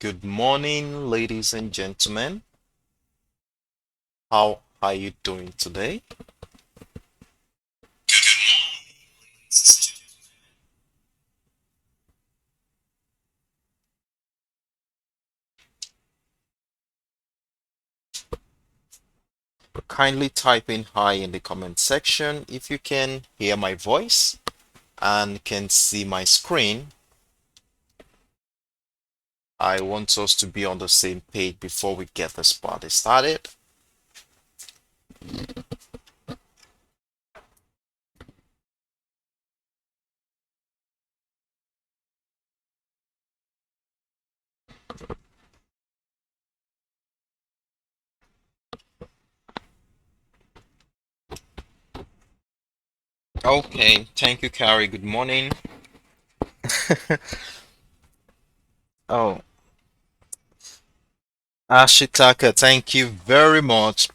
Good morning, ladies and gentlemen. How are you doing today? Kindly type in hi in the comment section if you can hear my voice and can see my screen. I want us to be on the same page before we get this party started. Okay, thank you, Carrie. Good morning. Oh, Ashitaka, thank you very much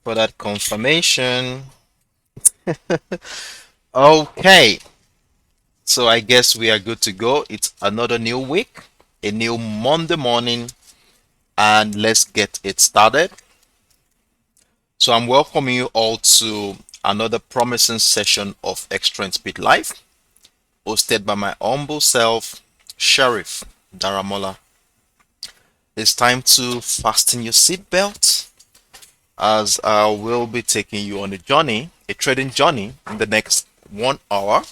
for that confirmation. Okay, so I guess we are good to go. It's another new week, a new Monday morning, and let's get it started. So I'm welcoming you all to another promising session of Extra Speed Life, hosted by my humble self, Sheriff Daramola. It's time to fasten your seatbelt as I will be taking you on a journey, a trading journey in the next 1 hour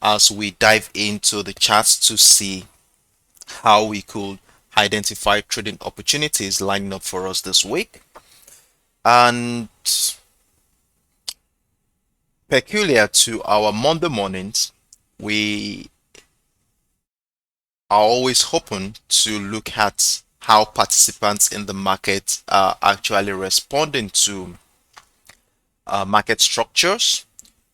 as we dive into the charts to see how we could identify trading opportunities lining up for us this week. And peculiar to our Monday mornings, we are always hoping to look at how participants in the market are actually responding to market structures,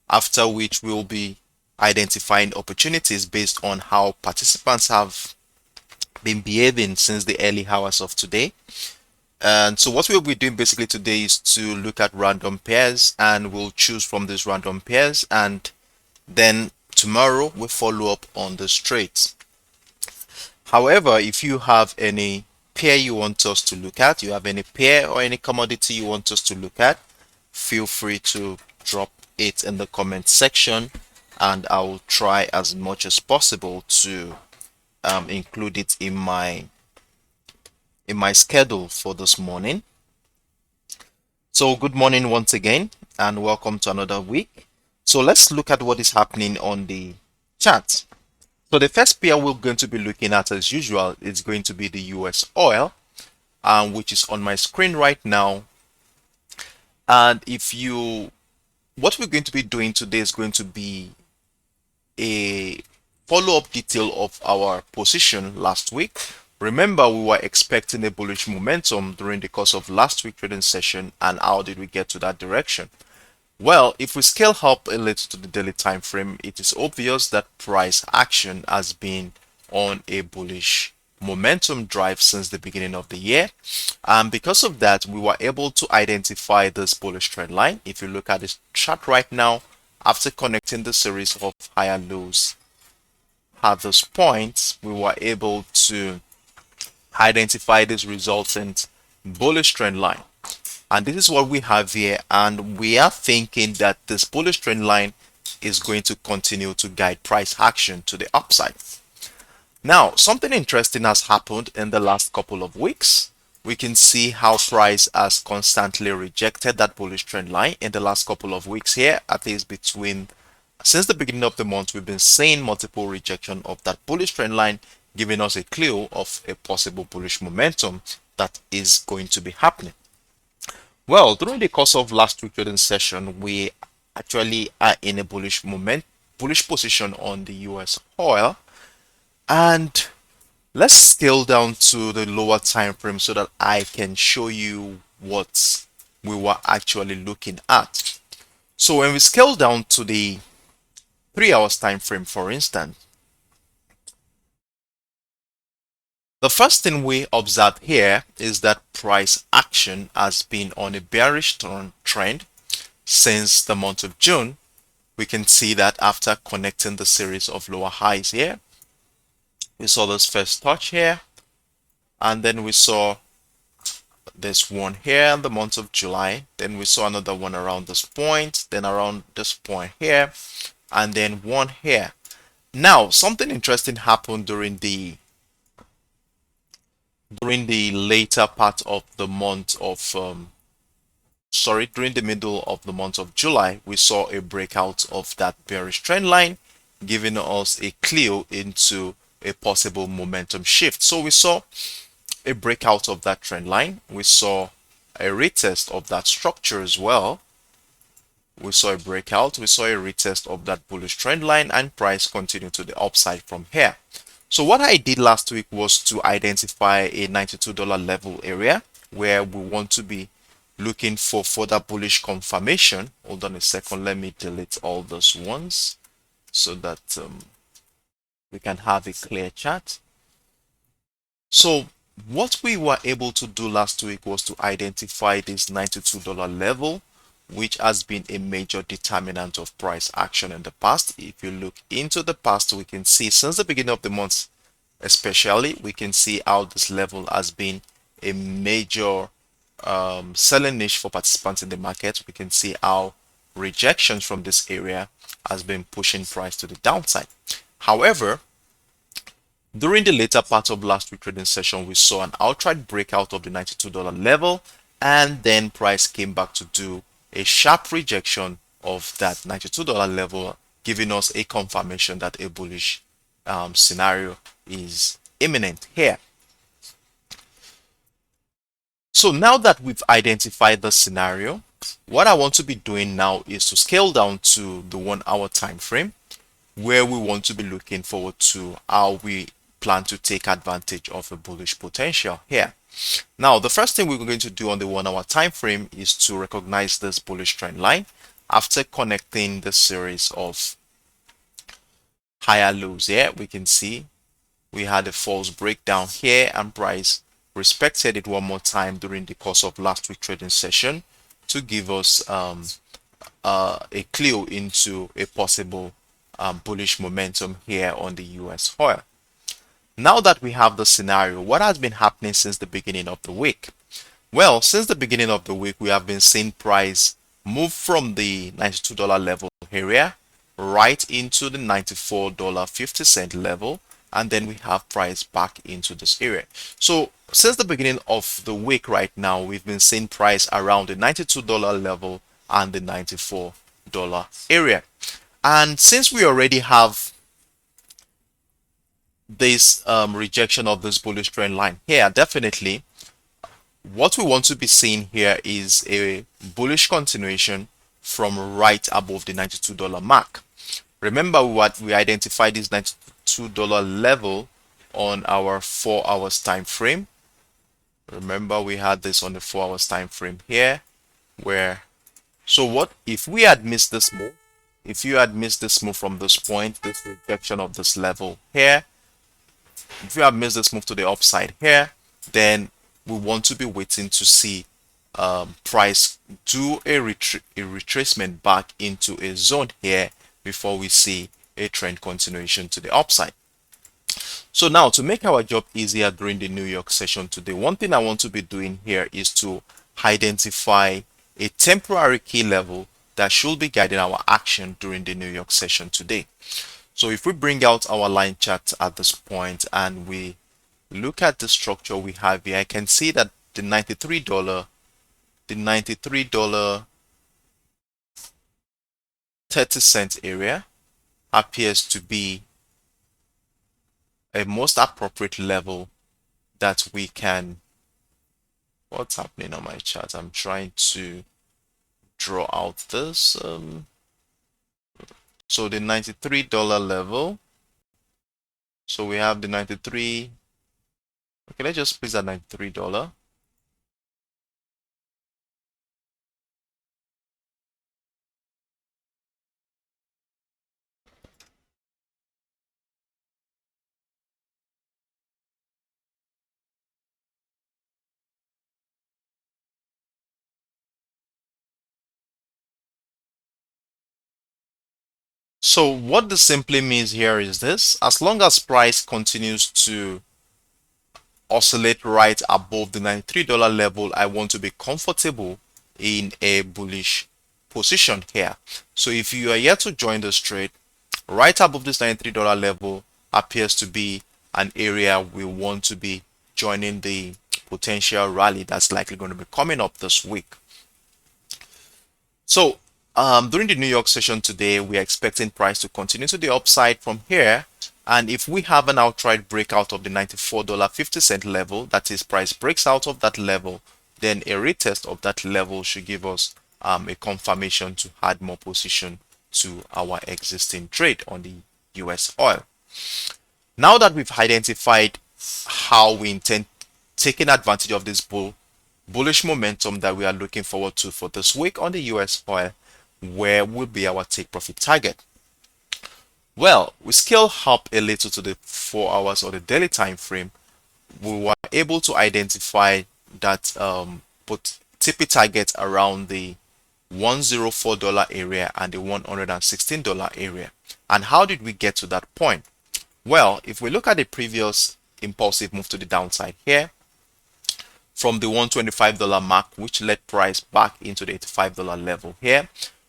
after which we'll be identifying opportunities based on how participants have been behaving since the early hours of today. And so what we'll be doing basically today is to look at random pairs, and we'll choose from these random pairs, and then tomorrow we'll follow up on the straights. However, if you have any pair you want us to look at, you have any pair or any commodity you want us to look at, feel free to drop it in the comment section, and I will try as much as possible to include it in my schedule for this morning. So good morning once again, and welcome to another week. So let's look at what is happening on the chart. So the first pair we're going to be looking at, as usual, is going to be the US oil, which is on my screen right now. And what we're going to be doing today is going to be a follow-up detail of our position last week. Remember, we were expecting a bullish momentum during the course of last week's trading session, and how did we get to that direction? Well, if we scale up a little to the daily time frame, it is obvious that price action has been on a bullish momentum drive since the beginning of the year. And because of that, we were able to identify this bullish trend line. If you look at this chart right now, after connecting the series of higher lows at this point, we were able to identify this resultant bullish trend line. And this is what we have here, and we are thinking that this bullish trend line is going to continue to guide price action to the upside. Now, something interesting has happened in the last couple of weeks. We can see how price has constantly rejected that bullish trend line in the last couple of weeks here. At least since the beginning of the month, we've been seeing multiple rejection of that bullish trend line, giving us a clue of a possible bullish momentum that is going to be happening. Well, during the course of last week's trading session, we actually are in a bullish position on the US oil. And let's scale down to the lower time frame so that I can show you what we were actually looking at. So when we scale down to the 3 hours time frame, for instance, the first thing we observe here is that price action has been on a bearish trend since the month of June. We can see that after connecting the series of lower highs here, We saw this first touch here, and then we saw this one here in the month of July. Then we saw another one around this point, then around this point here, and then one here. Now, something interesting happened during the later part of the month of during the middle of the month of July. We saw a breakout of that bearish trend line, giving us a clue into a possible momentum shift. So we saw a breakout of that trend line. We saw a retest of that structure as well. We saw a breakout. We saw a retest of that bullish trend line, and price continued to the upside from here. So what I did last week was to identify a $92 level area where we want to be looking for further bullish confirmation. Hold on a second. Let me delete all those ones so that we can have a clear chart. So what we were able to do last week was to identify this $92 level, which has been a major determinant of price action in the past. If you look into the past, we can see since the beginning of the month, especially, we can see how this level has been a major selling niche for participants in the market. We can see how rejections from this area has been pushing price to the downside. However, during the later part of last week trading session, we saw an outright breakout of the $92 level, and then price came back to do a sharp rejection of that $92 level, giving us a confirmation that a bullish scenario is imminent here. So now that we've identified the scenario, what I want to be doing now is to scale down to the 1 hour time frame, where we want to be looking forward to how we plan to take advantage of a bullish potential here. Now, the first thing we're going to do on the 1 hour time frame is to recognize this bullish trend line after connecting the series of higher lows here. We can see we had a false breakdown here, and price respected it one more time during the course of last week trading session to give us a clue into a possible bullish momentum here on the US oil. Now that we have the scenario, what has been happening since the beginning of the week? Well, since the beginning of the week, we have been seeing price move from the $92 level area right into the $94.50 level, and then we have price back into this area. So since the beginning of the week right now, we've been seeing price around the $92 level and the $94 area. And since we already have this rejection of this bullish trend line here, definitely what we want to be seeing here is a bullish continuation from right above the $92 mark. Remember what we identified this $92 level on our 4 hours time frame. Remember we had this on the 4 hours time frame here, where so what if we had missed this move? If you had missed this move from this point, this rejection of this level here, if you have missed this move to the upside here, then we want to be waiting to see price do a retracement back into a zone here before we see a trend continuation to the upside. So now, to make our job easier during the New York session today, one thing I want to be doing here is to identify a temporary key level that should be guiding our action during the New York session today. So if we bring out our line chart at this point and we look at the structure we have here, I can see that the $93 30-cent area appears to be a most appropriate level that we can. What's happening on my chart? I'm trying to draw out this. So the $93 level. So we have the 93. Okay, let's just place that $93. So what this simply means here is this: as long as price continues to oscillate right above the $93 level, I want to be comfortable in a bullish position here. So if you are yet to join this trade, right above this $93 level appears to be an area we want to be joining the potential rally that's likely going to be coming up this week. So during the New York session today, we are expecting price to continue to the upside from here. And if we have an outright breakout of the $94.50 level, that is, price breaks out of that level, then a retest of that level should give us a confirmation to add more position to our existing trade on the US oil. Now that we've identified how we intend taking advantage of this bullish momentum that we are looking forward to for this week on the US oil, where will be our take profit target? Well, we scale up a little to the 4 hours or the daily time frame. We were able to identify that put TP target around the $104 area and the $116 area. And how did we get to that point? Well, if we look at the previous impulsive move to the downside here, from the $125 mark, which led price back into the $85 level here,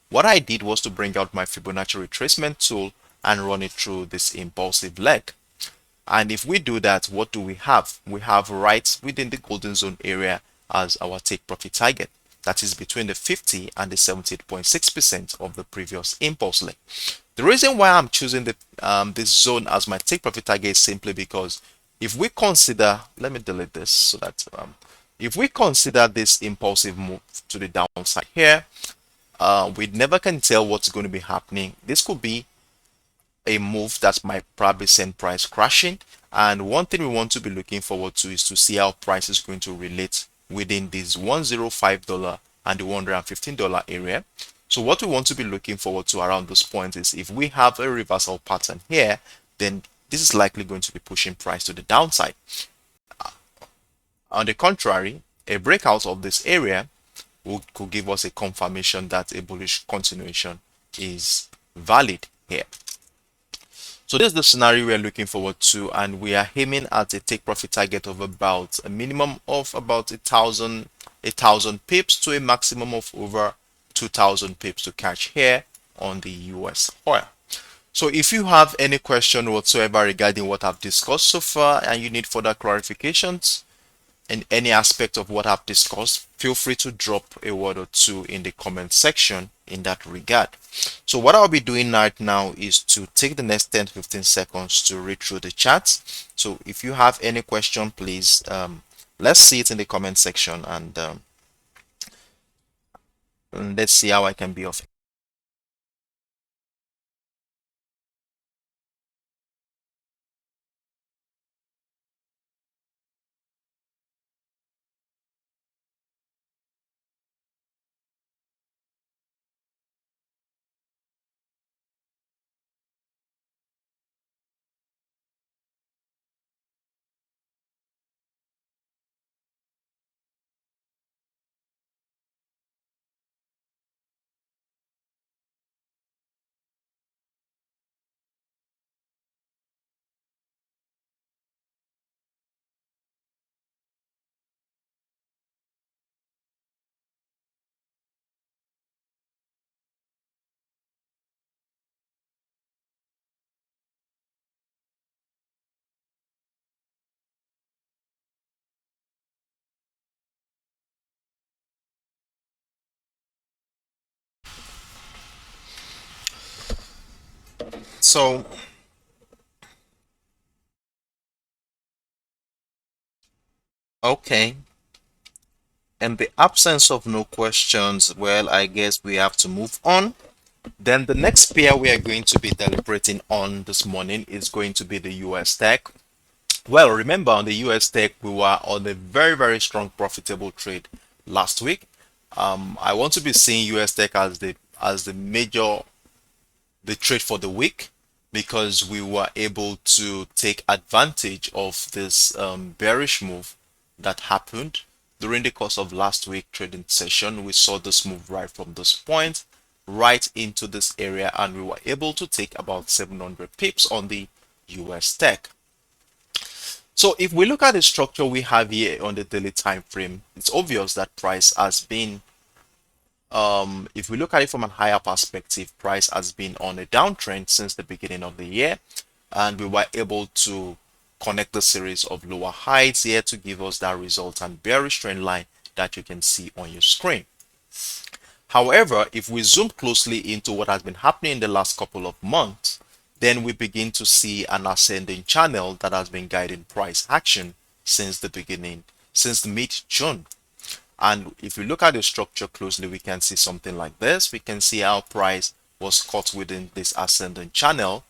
what I did was to bring out my Fibonacci retracement tool and run it through this impulsive leg. And if we do that, what do we have? We have right within the golden zone area as our take profit target. That is between the 50 and the 78.6% of the previous impulse leg. The reason why I'm choosing this zone as my take profit target is simply because if we consider, let me delete this so that if we consider this impulsive move to the downside here, we never can tell what's going to be happening. This could be a move that might probably send price crashing, and one thing we want to be looking forward to is to see how price is going to relate within this $105 and the $115 area. So what we want to be looking forward to around this point is if we have a reversal pattern here, then this is likely going to be pushing price to the downside. On the contrary, a breakout of this area could give us a confirmation that a bullish continuation is valid here. So this is the scenario we are looking forward to, and we are aiming at a take profit target of about a minimum of about 1,000 pips to a maximum of over 2,000 pips to catch here on the US oil. So if you have any question whatsoever regarding what I've discussed so far and you need further clarifications in any aspect of what I've discussed, feel free to drop a word or two in the comment section in that regard. So what I'll be doing right now is to take the next 10-15 seconds to read through the chat. So if you have any question, please let's see it in the comment section, and let's see how I can be of so okay. In the absence of no questions, well, I guess we have to move on. Then the next pair we are going to be deliberating on this morning is going to be the US tech. Well, remember on the US tech, we were on a very strong profitable trade last week. I want to be seeing US tech as the major the trade for the week, because we were able to take advantage of this bearish move that happened during the course of last week trading session. We saw this move right from this point, right into this area, and we were able to take about 700 pips on the US tech. So if we look at the structure we have here on the daily time frame, it's obvious that price has been, if we look at it from a higher perspective, price has been on a downtrend since the beginning of the year, and we were able to connect the series of lower heights here to give us that resultant bearish trend line that you can see on your screen. However, if we zoom closely into what has been happening in the last couple of months, then we begin to see an ascending channel that has been guiding price action since the beginning, since mid-June. And if we look at the structure closely, we can see something like this. We can see how price was caught within this ascending channel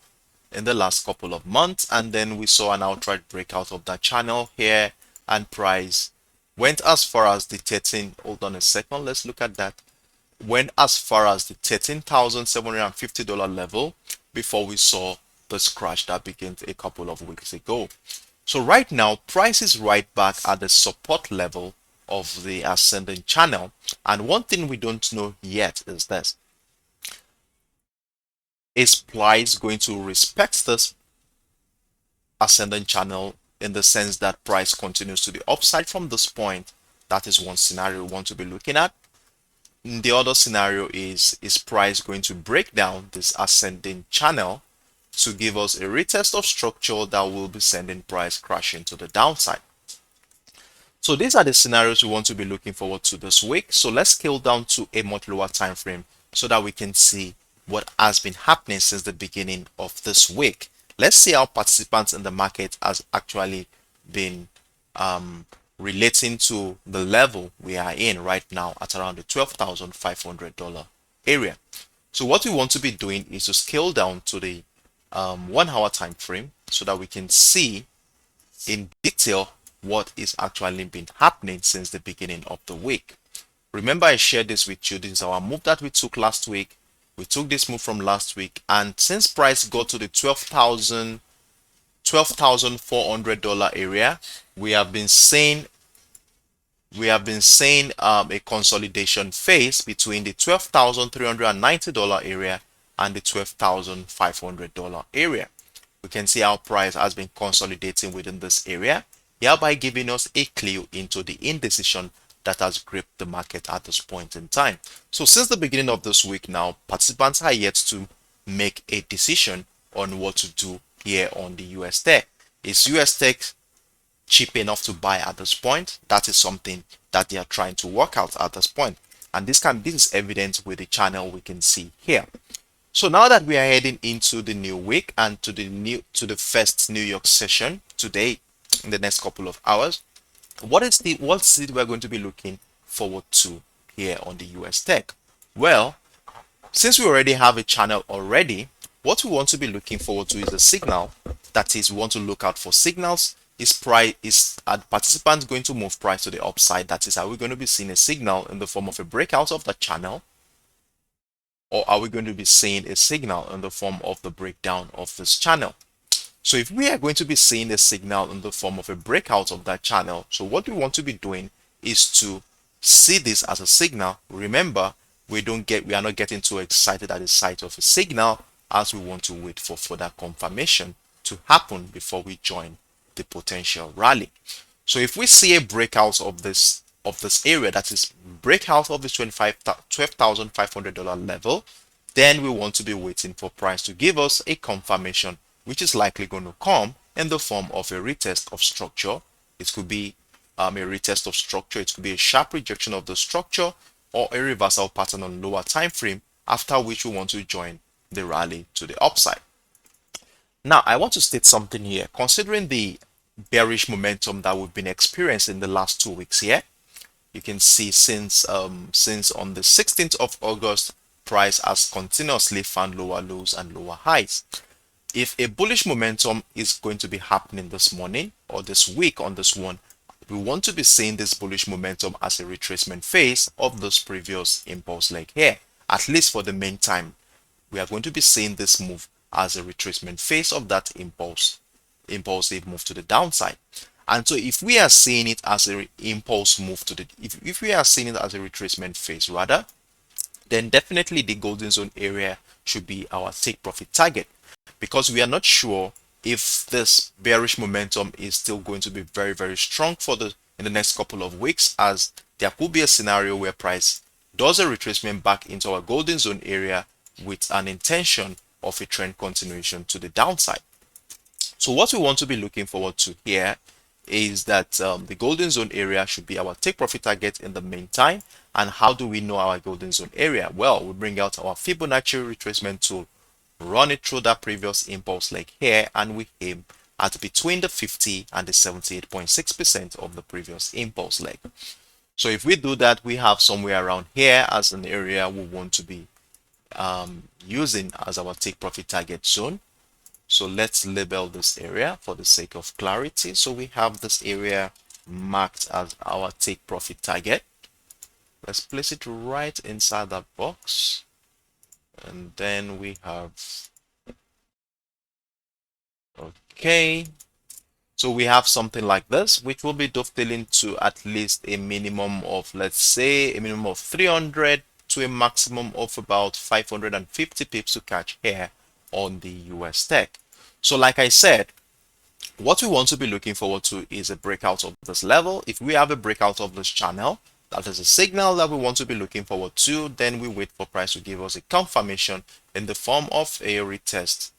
in the last couple of months, and then we saw an outright breakout of that channel here, and price went as far as the 13, hold on a second, let's look at that, went as far as the $13,750 level before we saw this crash that began a couple of weeks ago. So right now, price is right back at the support level of the ascending channel. And one thing we don't know yet is this. Is price going to respect this ascending channel in the sense that price continues to the upside from this point? That is one scenario we want to be looking at. The other scenario is price going to break down this ascending channel to give us a retest of structure that will be sending price crashing to the downside? So these are the scenarios we want to be looking forward to this week. So let's scale down to a much lower time frame so that we can see what has been happening since the beginning of this week. Let's see how participants in the market has actually been relating to the level we are in right now at around the $12,500 area. So what we want to be doing is to scale down to the 1 hour time frame so that we can see in detail what is actually been happening since the beginning of the week. Remember, I shared this with you. This is our move that we took last week. We took this move from last week, and since price got to the $12,400 area, we have been seeing a consolidation phase between the $12,390 area and the $12,500 area. We can see how price has been consolidating within this area, hereby giving us a clue into the indecision that has gripped the market at this point in time. So since the beginning of this week now, participants are yet to make a decision on what to do here on the US tech. Is US tech cheap enough to buy at this point? That is something that they are trying to work out at this point. And this is evident with the channel we can see here. So now that we are heading into the new week and to the first New York session today in the next couple of hours, what's it we're going to be looking forward to here on the US tech? Well, since we already have a channel already, what we want to be looking forward to is a signal. That is, we want to look out for signals. Is participants going to move price to the upside? That is, are we going to be seeing a signal in the form of a breakout of the channel? Or are we going to be seeing a signal in the form of the breakdown of this channel? So if we are going to be seeing a signal in the form of a breakout of that channel, so what we want to be doing is to see this as a signal. Remember, we are not getting too excited at the sight of a signal, as we want to wait for further confirmation to happen before we join the potential rally. So if we see a breakout of this area, that is breakout of the $12,500 level, then we want to be waiting for price to give us a confirmation, which is likely going to come in the form of a retest of structure. It could be a retest of structure, it could be a sharp rejection of the structure, or a reversal pattern on lower time frame, after which we want to join the rally to the upside. Now, I want to state something here. Considering the bearish momentum that we've been experiencing in the last 2 weeks here, you can see since on the 16th of August, price has continuously found lower lows and lower highs. If a bullish momentum is going to be happening this morning or this week on this one, we want to be seeing this bullish momentum as a retracement phase of this previous impulse leg here. At least for the meantime, we are going to be seeing this move as a retracement phase of that impulsive move to the downside. And so if we are seeing it as a impulse move to the, if we are seeing it as a retracement phase rather, then definitely the golden zone area should be our take profit target, because we are not sure if this bearish momentum is still going to be very strong for the in the next couple of weeks, as there could be a scenario where price does a retracement back into our golden zone area with an intention of a trend continuation to the downside. So what we want to be looking forward to here is that the golden zone area should be our take profit target in the meantime. And how do we know our golden zone area? Well, we bring out our Fibonacci retracement tool, run it through that previous impulse leg here, and we aim at between the 50 and the 78.6% of the previous impulse leg. So if we do that, we have somewhere around here as an area we want to be using as our take profit target zone. So let's label this area for the sake of clarity. So we have this area marked as our take profit target. Let's place it right inside that box. And then we have, okay. So we have something like this, which will be dovetailing to at least a minimum of, let's say, a minimum of 300 to a maximum of about 550 pips to catch here on the US tech. So like I said, what we want to be looking forward to is a breakout of this level. If we have a breakout of this channel, that is a signal that we want to be looking forward to. Then we wait for price to give us a confirmation in the form of a retest,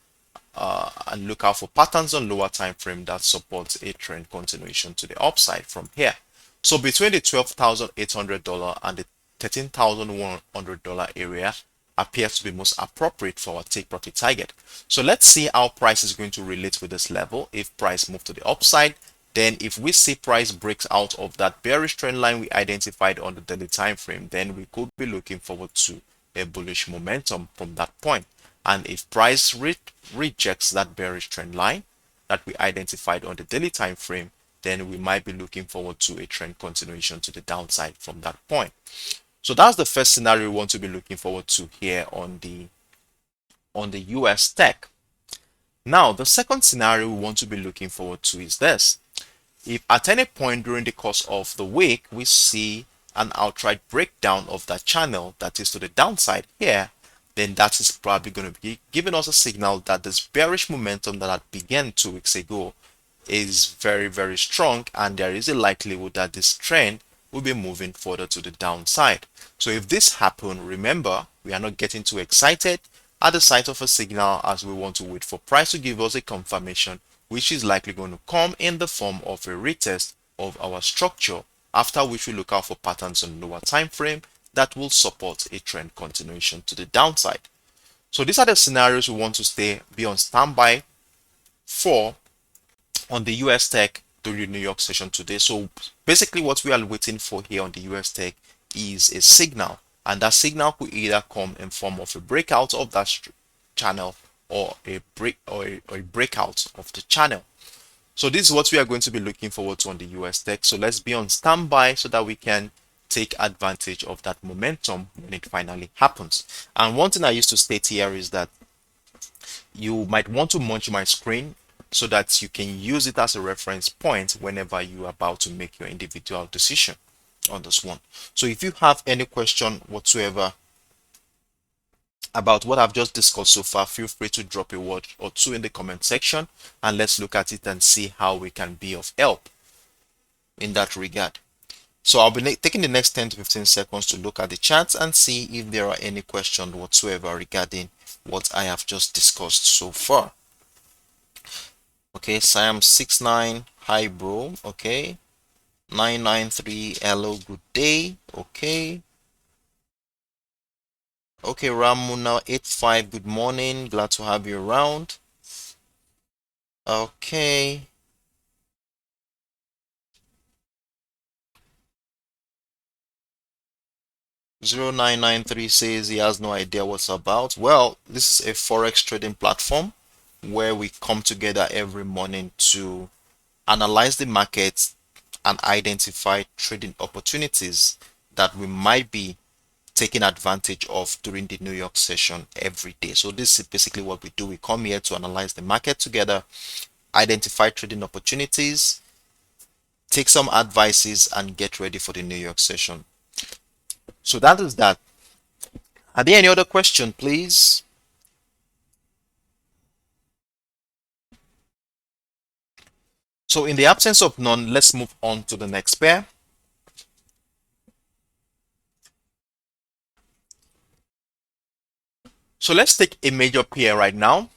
and look out for patterns on lower time frame that supports a trend continuation to the upside from here. So between the $12,800 and the $13,100 area appears to be most appropriate for our take profit target. So let's see how price is going to relate with this level. If price moves to the upside, then if we see price breaks out of that bearish trend line we identified on the daily time frame, then we could be looking forward to a bullish momentum from that point. And if price rejects that bearish trend line that we identified on the daily time frame, then we might be looking forward to a trend continuation to the downside from that point. So that's the first scenario we want to be looking forward to here on the US tech. Now, the second scenario we want to be looking forward to is this. If at any point during the course of the week we see an outright breakdown of that channel that is to the downside here, then that is probably going to be giving us a signal that this bearish momentum that had began 2 weeks ago is very strong, and there is a likelihood that this trend will be moving further to the downside. So if this happens, remember, we are not getting too excited at the sight of a signal, as we want to wait for price to give us a confirmation, which is likely going to come in the form of a retest of our structure, after which we look out for patterns on lower time frame that will support a trend continuation to the downside. So these are the scenarios we want to be on standby for on the US tech during the New York session today. So basically what we are waiting for here on the US tech is a signal, and that signal could either come in form of a breakout of that channel or a breakout of the channel. So this is what we are going to be looking forward to on the US tech. So let's be on standby so that we can take advantage of that momentum when it finally happens. And one thing I used to state here is that you might want to munch my screen so that you can use it as a reference point whenever you are about to make your individual decision on this one. So if you have any question whatsoever about what I've just discussed so far, feel free to drop a word or two in the comment section, and let's look at it and see how we can be of help in that regard. So I'll be taking the next 10 to 15 seconds to look at the charts and see if there are any questions whatsoever regarding what I have just discussed so far. Okay, Siam69, hi bro. Okay, 993, hello, good day. Okay. Okay, Ramuna85, good morning. Glad to have you around. Okay. (0993) says he has no idea what's about. Well, this is a forex trading platform where we come together every morning to analyze the markets and identify trading opportunities that we might be taking advantage of during the New York session every day. So this is basically what we do. We come here to analyze the market together, identify trading opportunities, take some advices, and get ready for the New York session. So that is that. Are there any other question, please? So in the absence of none, let's move on to the next pair. So let's take a major pair right now.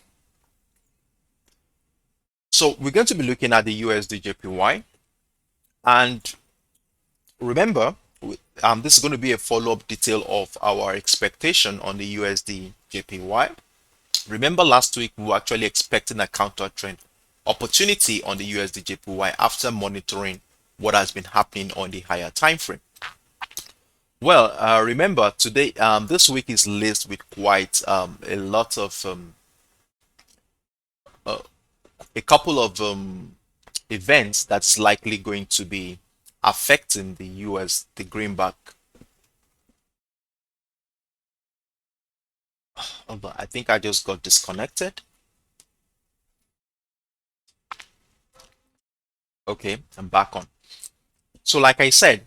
So we're going to be looking at the USDJPY. And remember, this is going to be a follow-up detail of our expectation on the USDJPY. Remember last week, we were actually expecting a counter trend opportunity on the USDJPY after monitoring what has been happening on the higher time frame. Well, remember today, this week is laced with quite a lot of uh, a couple of events that's likely going to be affecting the the greenback. Although I think I just got disconnected. Okay, I'm back on. So like I said,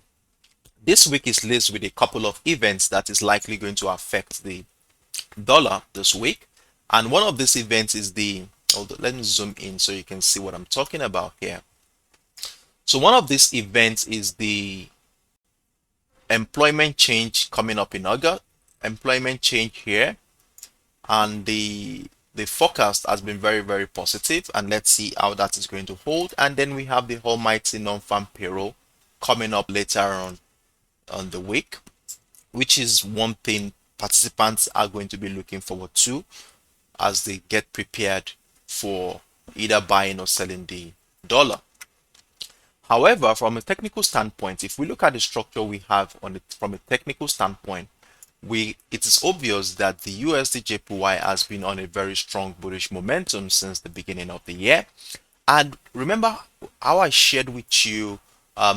this week is laced with a couple of events that is likely going to affect the dollar this week. And one of these events is let me zoom in so you can see what I'm talking about here. So one of these events is the employment change coming up in August. Employment change here, and the forecast has been very positive, and let's see how that is going to hold. And then we have the almighty non-farm payroll coming up later on the week, which is one thing participants are going to be looking forward to as they get prepared for either buying or selling the dollar. However, from a technical standpoint, if we look at the structure we have on it from a technical standpoint, it is obvious that the USDJPY has been on a very strong bullish momentum since the beginning of the year. And remember how I shared with you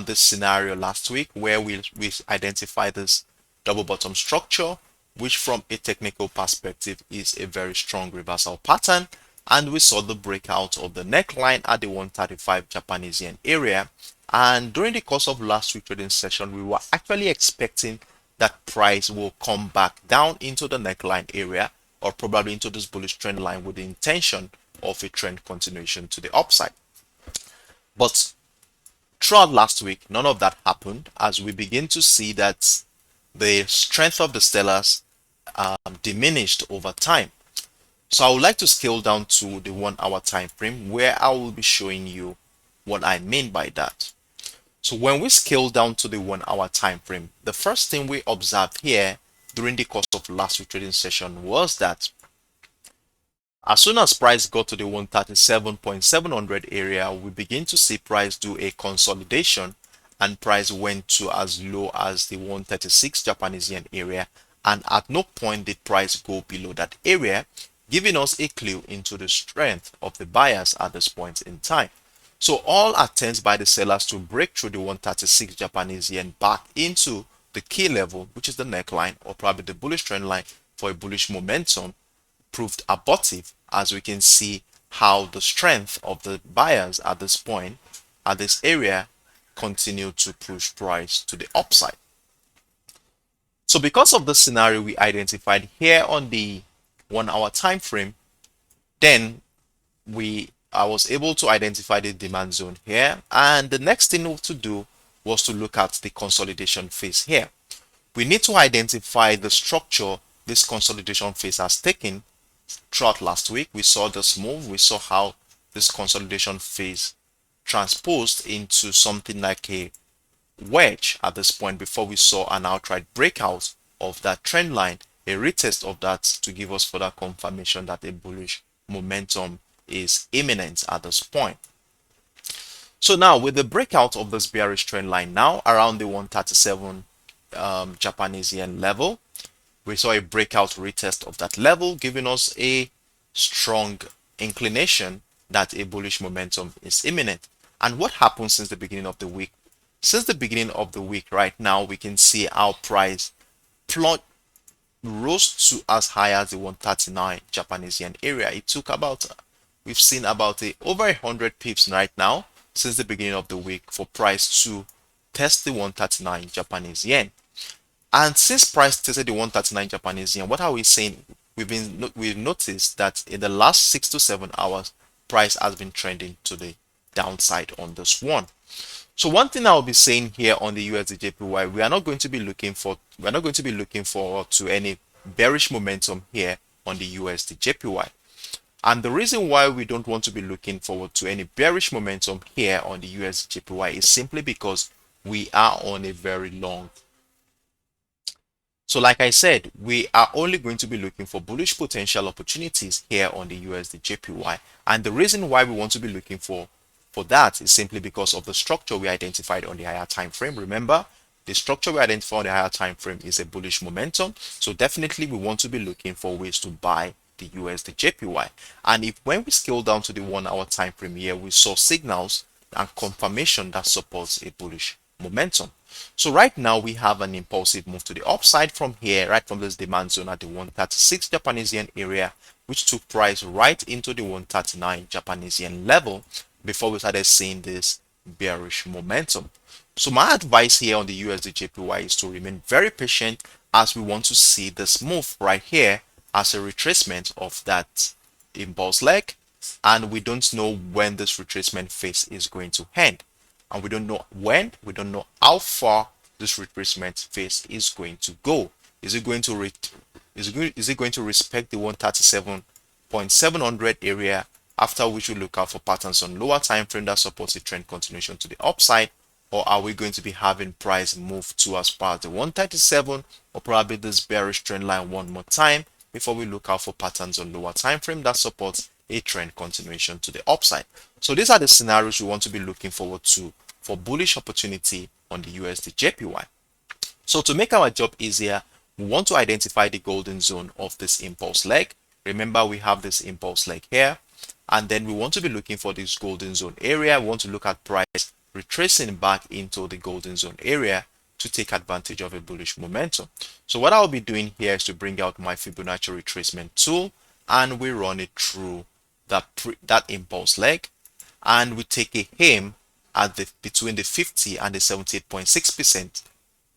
this scenario last week where we identified this double bottom structure, which from a technical perspective is a very strong reversal pattern. And we saw the breakout of the neckline at the 135 Japanese yen area. And during the course of last week's trading session, we were actually expecting that price will come back down into the neckline area or probably into this bullish trend line with the intention of a trend continuation to the upside. But throughout last week, none of that happened as we begin to see that the strength of the sellers diminished over time. So I would like to scale down to the 1 hour time frame where I will be showing you what I mean by that. So when we scale down to the 1 hour time frame, the first thing we observed here during the course of last week's trading session was that as soon as price got to the 137.700 area, we begin to see price do a consolidation, and price went to as low as the 136 Japanese yen area, and at no point did price go below that area, giving us a clue into the strength of the buyers at this point in time. So all attempts by the sellers to break through the 136 Japanese yen back into the key level, which is the neckline or probably the bullish trend line for a bullish momentum, proved abortive, as we can see how the strength of the buyers at this point, at this area, continue to push price to the upside. So because of the scenario we identified here on the 1 hour time frame, then I was able to identify the demand zone here, and the next thing to do was to look at the consolidation phase here. We need to identify the structure this consolidation phase has taken. Throughout last week, we saw this move. We saw how this consolidation phase transposed into something like a wedge at this point before we saw an outright breakout of that trend line, a retest of that to give us further confirmation that a bullish momentum is imminent at this point. So now with the breakout of this bearish trend line now around the 137 Japanese yen level, we saw a breakout retest of that level, giving us a strong inclination that a bullish momentum is imminent. And what happened since the beginning of the week? Since the beginning of the week right now, we can see our price rose to as high as the 139 Japanese yen area. It took about, we've seen about over 100 pips right now since the beginning of the week for price to test the 139 Japanese yen. And since price tested the 139 Japanese yen, what are we saying? We've noticed that in the last 6 to 7 hours, price has been trending to the downside on this one. So one thing I'll be saying here on the USDJPY, we are not going to be looking forward to any bearish momentum here on the USDJPY. And the reason why we don't want to be looking forward to any bearish momentum here on the USDJPY is simply because we are on a very long. So like I said, we are only going to be looking for bullish potential opportunities here on the USDJPY. And the reason why we want to be looking for that is simply because of the structure we identified on the higher time frame. Remember, the structure we identified on the higher time frame is a bullish momentum. So definitely we want to be looking for ways to buy the USDJPY. And if when we scale down to the 1 hour time frame here, we saw signals and confirmation that supports a bullish momentum. So right now we have an impulsive move to the upside from here, right from this demand zone at the 136 Japanese yen area, which took price right into the 139 Japanese yen level before we started seeing this bearish momentum. So my advice here on the USDJPY is to remain very patient as we want to see this move right here as a retracement of that impulse leg, and we don't know when this retracement phase is going to end. And we don't know when, we don't know how far this retracement phase is going to go. Is it going to respect the 137.700 area, after which we look out for patterns on lower time frame that supports a trend continuation to the upside? Or are we going to be having price move to as far as the 137 or probably this bearish trend line one more time before we look out for patterns on lower time frame that supports a trend continuation to the upside? So these are the scenarios we want to be looking forward to for bullish opportunity on the USDJPY. So to make our job easier, we want to identify the golden zone of this impulse leg. Remember, we have this impulse leg here, and then we want to be looking for this golden zone area. We want to look at price retracing back into the golden zone area to take advantage of a bullish momentum. So what I'll be doing here is to bring out my Fibonacci retracement tool, and we run it through that impulse leg, and we take a aim at between the 50 and the 78.6%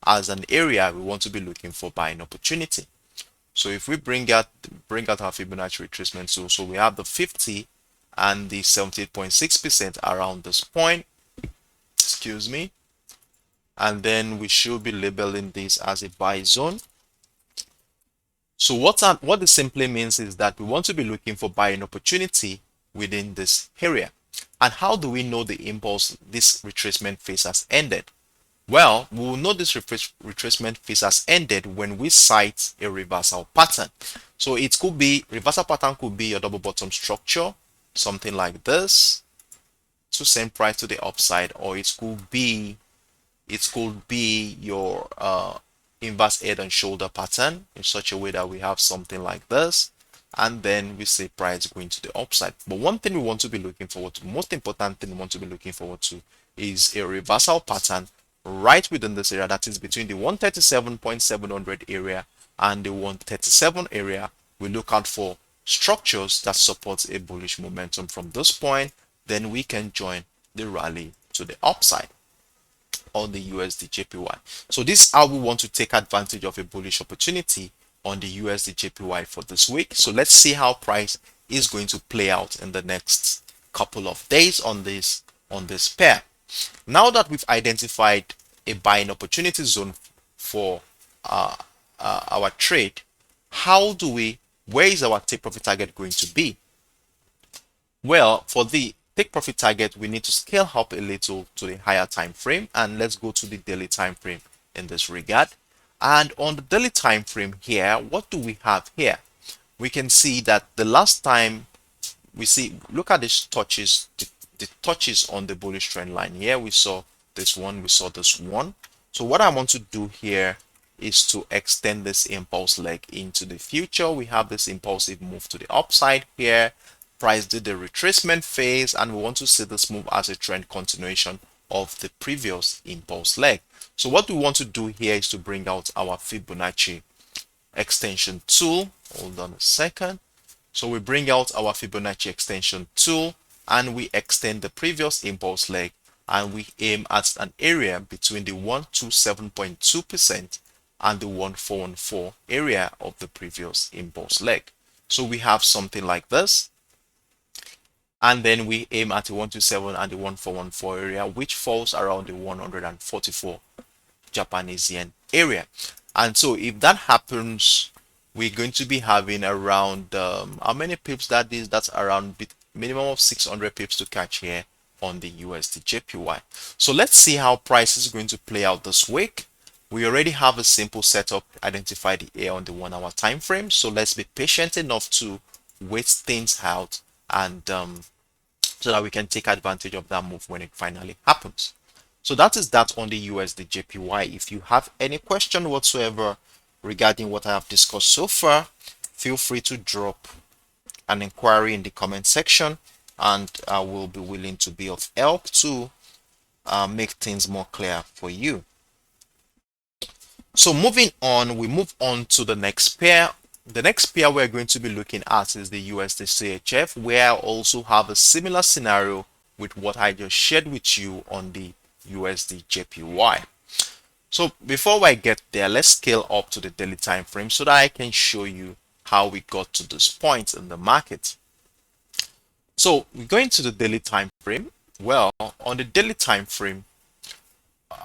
as an area we want to be looking for buying opportunity. So if we bring out our Fibonacci retracement tool, so we have the 50 and the 78.6% around this point, excuse me, and then we should be labeling this as a buy zone. So what this simply means is that we want to be looking for buying opportunity within this area. And how do we know this retracement phase has ended? Well, we will know this retracement phase has ended when we sight a reversal pattern. So it could be, reversal pattern could be your double bottom structure, something like this, to send price to the upside, or it could be your inverse head and shoulder pattern in such a way that we have something like this, and then we see price going to the upside. But one thing we want to be looking forward to, most important thing we want to be looking forward to, is a reversal pattern right within this area, that is between the 137.700 area and the 137 area. We look out for structures that supports a bullish momentum from this point, then we can join the rally to the upside on the USDJPY. So this is how we want to take advantage of a bullish opportunity on the USDJPY for this week. So let's see how price is going to play out in the next couple of days on this pair. Now that we've identified a buying opportunity zone for our trade, where is our take profit target going to be? Well, for the take profit target, we need to scale up a little to the higher time frame, and let's go to the daily time frame in this regard. And on the daily time frame here, what do we have here? We can see that the last time look at these touches, the touches on the bullish trend line here. We saw this one, we saw this one. So what I want to do here is to extend this impulse leg into the future. We have this impulsive move to the upside here. Price did the retracement phase, and we want to see this move as a trend continuation of the previous impulse leg. So what we want to do here is to bring out our Fibonacci extension tool. Hold on a second. So we bring out our Fibonacci extension tool, and we extend the previous impulse leg, and we aim at an area between the 127.2% and the 1414 area of the previous impulse leg. So we have something like this, and then we aim at the 127 and the 1414 area, which falls around the 144 Japanese yen area. And so if that happens, we're going to be having around how many pips that is? That's around minimum of 600 pips to catch here on the USDJPY. So let's see how price is going to play out this week. We already have a simple setup, identify the A on the 1 hour time frame. So let's be patient enough to wait things out, and so that we can take advantage of that move when it finally happens. So that is that on the USDJPY. If you have any question whatsoever regarding what I have discussed so far, feel free to drop an inquiry in the comment section, and I will be willing to be of help to make things more clear for you. So moving on, we move on to the next pair. The next pair we're going to be looking at is the USDCHF, where I also have a similar scenario with what I just shared with you on the USDJPY. So before I get there, let's scale up to the daily time frame so that I can show you how we got to this point in the market. So we're going to the daily time frame. Well, on the daily time frame,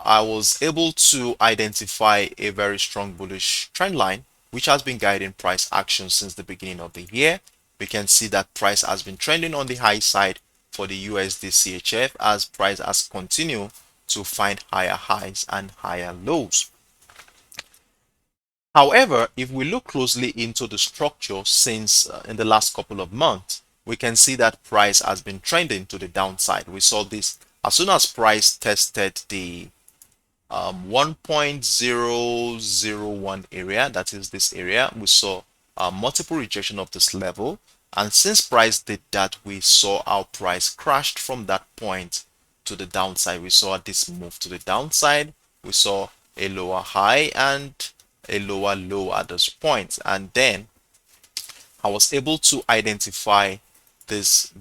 I was able to identify a very strong bullish trend line, which has been guiding price action since the beginning of the year. We can see that price has been trending on the high side for the USDCHF as price has continued to find higher highs and higher lows. However, if we look closely into the structure since in the last couple of months, we can see that price has been trending to the downside. We saw this as soon as price tested the 1.001 area, that is this area. We saw multiple rejection of this level, and since price did that, we saw our price crashed from that point to the downside. We saw this move to the downside. We saw a lower high and a lower low at this point, and then I was able to identify this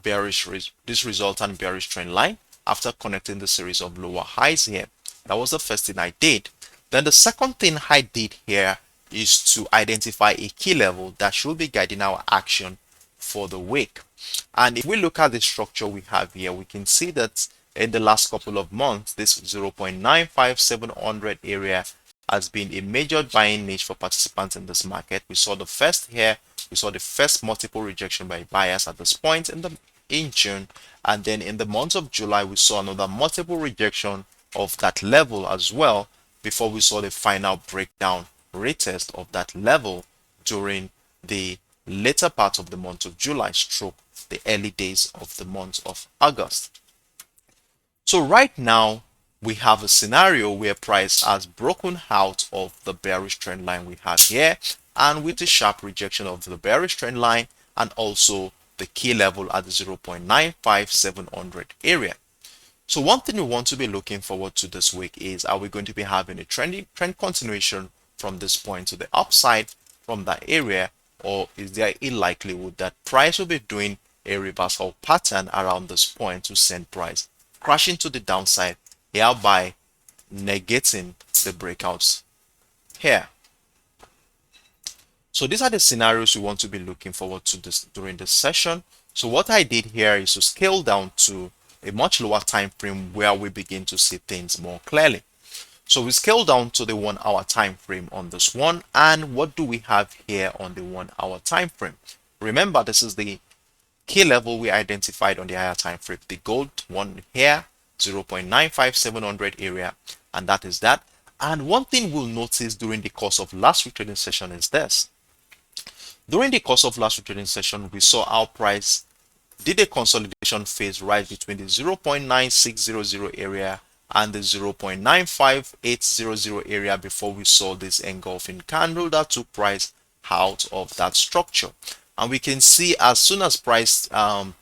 resultant bearish trend line after connecting the series of lower highs here. That was the first thing I did. Then the second thing I did here is to identify a key level that should be guiding our action for the week. And if we look at the structure we have here, we can see that in the last couple of months, this 0.95700 area has been a major buying niche for participants in this market. We saw the first here, we saw the first multiple rejection by buyers at this point in June, and then in the month of July, we saw another multiple rejection of that level as well, before we saw the final breakdown retest of that level during the later part of the month of July stroke the early days of the month of August. So right now we have a scenario where price has broken out of the bearish trend line we have here, and with a sharp rejection of the bearish trend line and also the key level at the 0.95700 area. So one thing we want to be looking forward to this week is, are we going to be having a trend continuation from this point to the upside from that area, or is there a likelihood that price will be doing a reversal pattern around this point to send price crashing to the downside, hereby negating the breakouts here? So these are the scenarios we want to be looking forward to during this session. So what I did here is to scale down to a much lower time frame where we begin to see things more clearly. So we scale down to the 1 hour time frame on this one, and what do we have here on the 1 hour time frame? Remember, this is the key level we identified on the higher time frame, the gold one here, 0.95700 area, and that is that. And one thing we'll notice during the course of last week's trading session is this. During the course of last week's trading session, we saw our price did a consolidation phase right between the 0.9600 area and the 0.95800 area before we saw this engulfing candle that took price out of that structure. And we can see as soon as price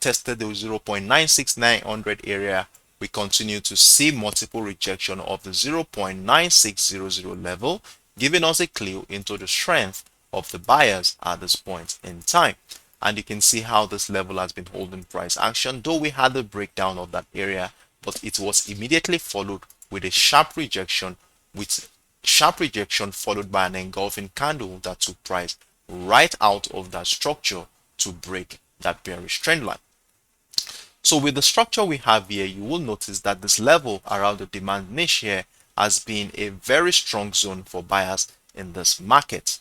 tested the 0.96900 area, we continue to see multiple rejection of the 0.9600 level, giving us a clue into the strength of the buyers at this point in time. And you can see how this level has been holding price action, though we had a breakdown of that area, but it was immediately followed with a sharp rejection with sharp rejection followed by an engulfing candle that took price right out of that structure to break that bearish trend line. So with the structure we have here, you will notice that this level around the demand niche here has been a very strong zone for buyers in this market.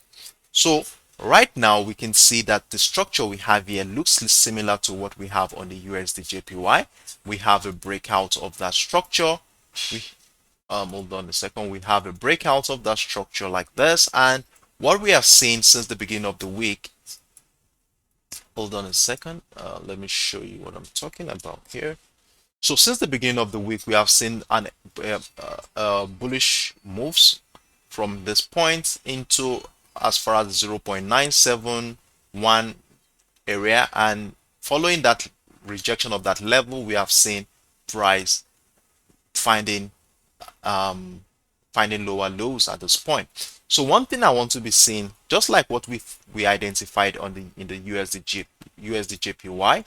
So right now we can see that the structure we have here looks similar to what we have on the USDJPY. We have a breakout of that structure. Hold on a second. We have a breakout of that structure like this, and what we have seen since the beginning of the week. Hold on a second. Let me show you what I'm talking about here. So since the beginning of the week, we have seen an bullish moves from this point into as far as 0.971 area, and following that rejection of that level, we have seen price finding lower lows at this point. So one thing I want to be seeing, just like what we identified on in the USDJPY,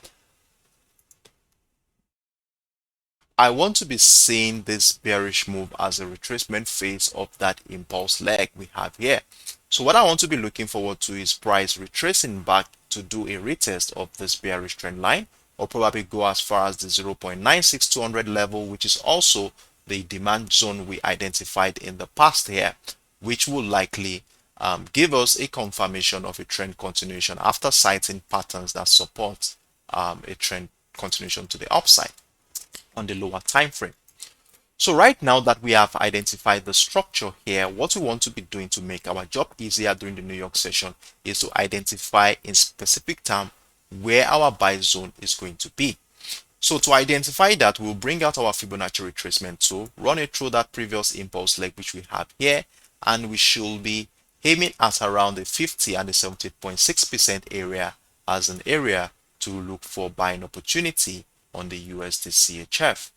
I want to be seeing this bearish move as a retracement phase of that impulse leg we have here. So what I want to be looking forward to is price retracing back to do a retest of this bearish trend line, or probably go as far as the 0.96200 level, which is also the demand zone we identified in the past here, which will likely give us a confirmation of a trend continuation after citing patterns that support a trend continuation to the upside on the lower time frame. So right now that we have identified the structure here, what we want to be doing to make our job easier during the New York session is to identify in specific time where our buy zone is going to be. So to identify that, we'll bring out our Fibonacci retracement tool, run it through that previous impulse leg which we have here, and we should be aiming at around the 50 and the 70.6% area as an area to look for buying opportunity on the USDCHF.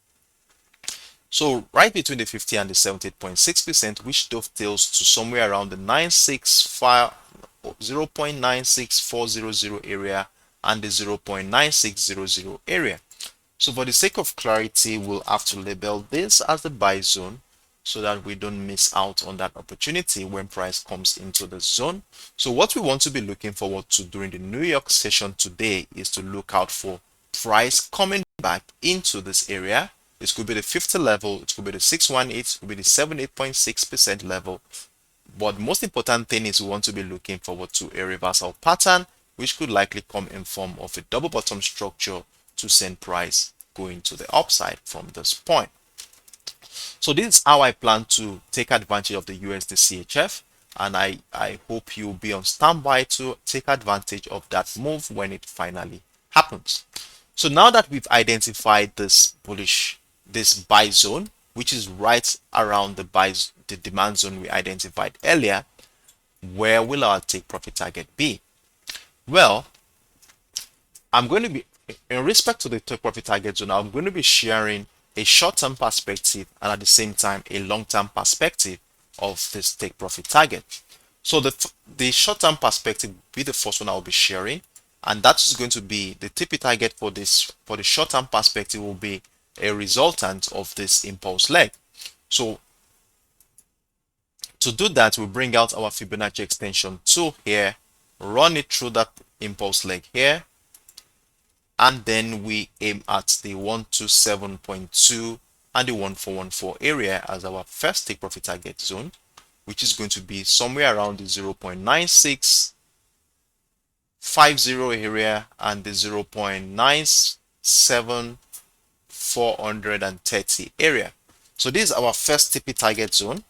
So right between the 50 and the 78.6%, which dovetails to somewhere around the 0.96400 area and the 0.9600 area. So for the sake of clarity, we'll have to label this as the buy zone so that we don't miss out on that opportunity when price comes into the zone. So what we want to be looking forward to during the New York session today is to look out for price coming back into this area. It could be the 50 level, it could be the 618, it could be the 78.6% level. But most important thing is we want to be looking forward to a reversal pattern, which could likely come in form of a double bottom structure to send price going to the upside from this point. So this is how I plan to take advantage of the USDCHF, and I hope you'll be on standby to take advantage of that move when it finally happens. So now that we've identified this buy zone, which is right around the demand zone we identified earlier, where will our take profit target be? Well, I'm going to be, in respect to the take profit target zone, I'm going to be sharing a short-term perspective and at the same time a long-term perspective of this take profit target. So the short-term perspective will be the first one I'll be sharing, and that is going to be the TP target for the short-term perspective will be a resultant of this impulse leg. So to do that, we bring out our Fibonacci extension tool here, run it through that impulse leg here, and then we aim at the 127.2 and the 1414 area as our first take profit target zone, which is going to be somewhere around the 0.9650 area and the 0.97430 area. So this is our first TP target zone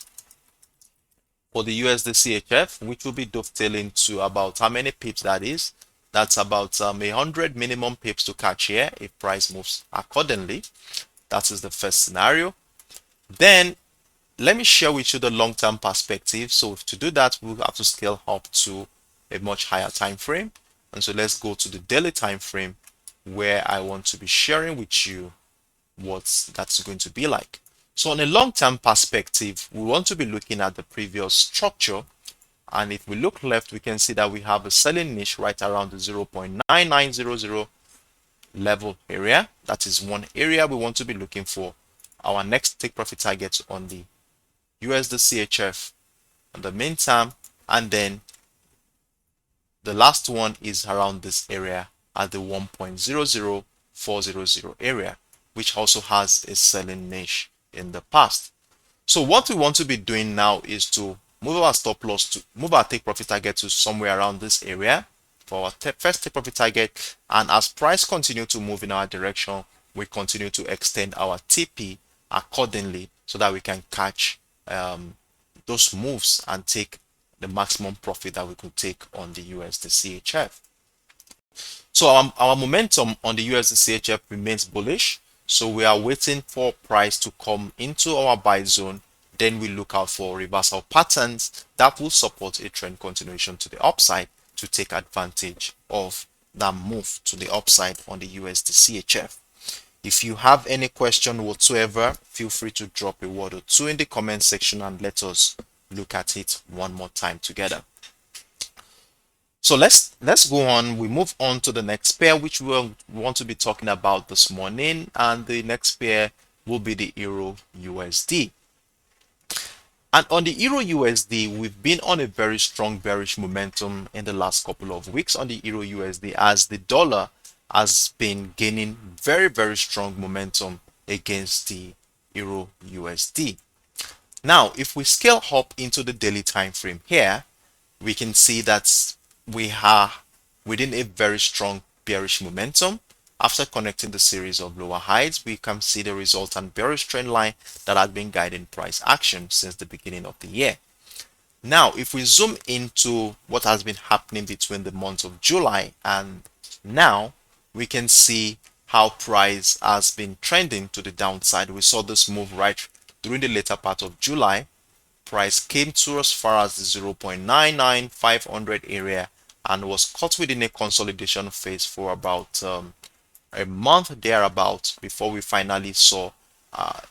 for the USDCHF, which will be dovetailing to about how many pips that is. That's about 100 minimum pips to catch here if price moves accordingly. That is the first scenario. Then let me share with you the long-term perspective. So to do that, we'll have to scale up to a much higher time frame. And so let's go to the daily time frame where I want to be sharing with you what that's going to be like. So on a long-term perspective, we want to be looking at the previous structure. And if we look left, we can see that we have a selling niche right around the 0.9900 level area. That is one area we want to be looking for our next take profit targets on the USDCHF in the meantime, and then the last one is around this area at the 1.00400 area, which also has a selling niche in the past. So what we want to be doing now is to move our stop loss, to move our take profit target to somewhere around this area for our first take profit target. And as price continue to move in our direction, we continue to extend our TP accordingly so that we can catch those moves and take the maximum profit that we could take on the USDCHF. So our momentum on the USDCHF remains bullish. So we are waiting for price to come into our buy zone. Then we look out for reversal patterns that will support a trend continuation to the upside to take advantage of that move to the upside on the USDCHF. If you have any question whatsoever, feel free to drop a word or two in the comment section and let us look at it one more time together. So let's go on. We move on to the next pair, which we want to be talking about this morning, and the next pair will be the Euro USD. And on the Euro USD, we've been on a very strong bearish momentum in the last couple of weeks on the Euro USD, as the dollar has been gaining very strong momentum against the Euro USD. Now, if we scale up into the daily time frame here, we can see that we are within a very strong bearish momentum. After connecting the series of lower highs, we can see the resultant bearish trend line that has been guiding price action since the beginning of the year. Now, if we zoom into what has been happening between the month of July and now, we can see how price has been trending to the downside. We saw this move right during the later part of July. Price came to as far as the 0.99500 area and was caught within a consolidation phase for about a month thereabout before we finally saw